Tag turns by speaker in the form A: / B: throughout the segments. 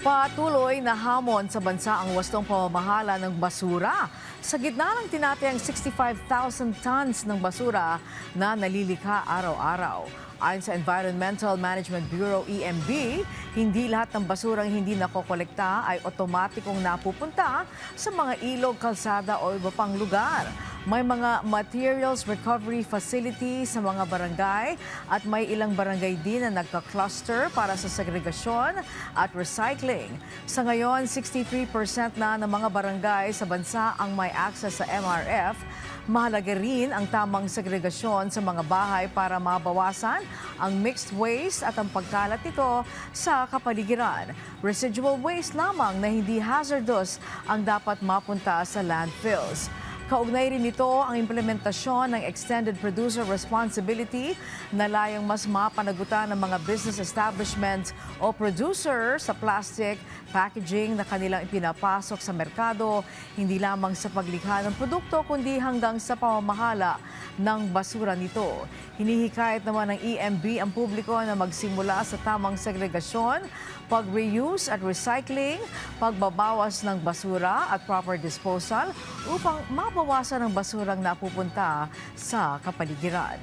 A: Patuloy na hamon sa bansa ang wastong pamamahala ng basura. Sa gitna ng tinatayang 65,000 tons ng basura na nalilikha araw-araw. Ayon sa Environmental Management Bureau EMB, hindi lahat ng basurang hindi nakokolekta ay otomatikong napupunta sa mga ilog, kalsada o iba pang lugar. May mga materials recovery facility sa mga barangay at may ilang barangay din na nagka-cluster para sa segregasyon at recycling. Sa ngayon, 63% na ng mga barangay sa bansa ang may access sa MRF. Mahalaga rin ang tamang segregasyon sa mga bahay para mabawasan ang mixed waste at ang pagkalat nito sa kapaligiran. Residual waste lamang na hindi hazardous ang dapat mapunta sa landfills. Kaugnay rin nito ang implementasyon ng Extended Producer Responsibility na layong mas mapanagutan ng mga business establishments o producer sa plastic packaging na kanilang ipinapasok sa merkado, hindi lamang sa paglikha ng produkto kundi hanggang sa pamamahala ng basura nito. Hinihikayat naman ng EMB ang publiko na magsimula sa tamang segregasyon, pag-reuse at recycling, pagbabawas ng basura at proper disposal upang mabawasan ang basurang napupunta sa kapaligiran.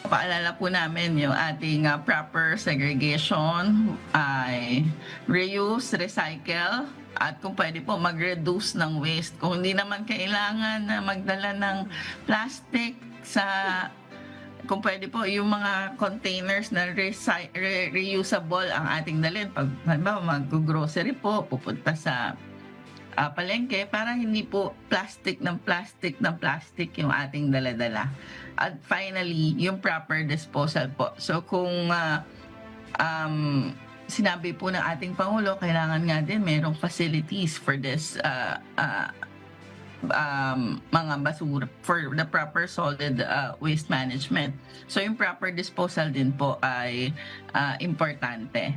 B: Paalala po namin yung ating proper segregation ay reuse, recycle, at kung pwede po mag-reduce ng waste. Kung hindi naman kailangan na magdala ng plastic kung pwede po, yung mga containers na reusable ang ating dalhin. Pag mag-grocery po, pupunta sa palengke para hindi po plastic yung ating dala-dala. At finally, yung proper disposal po. So kung sinabi po ng ating Pangulo, kailangan nga din merong facilities for this mga basura for the proper solid waste management. So yung proper disposal din po ay importante.